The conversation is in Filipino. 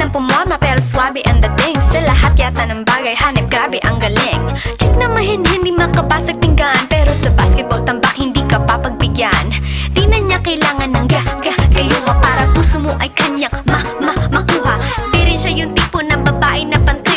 ng pumorma pero swabe ang dating. Sa lahat yata ng bagay hanip, grabe ang galing. Chick na mahin, hindi makabasag tinggan, pero sa basketball tambak hindi ka papagbigyan. Di na niya kailangan ng gayuma para puso mo ay kanyang makuha. Di rin siya yung tipo ng babae na pantri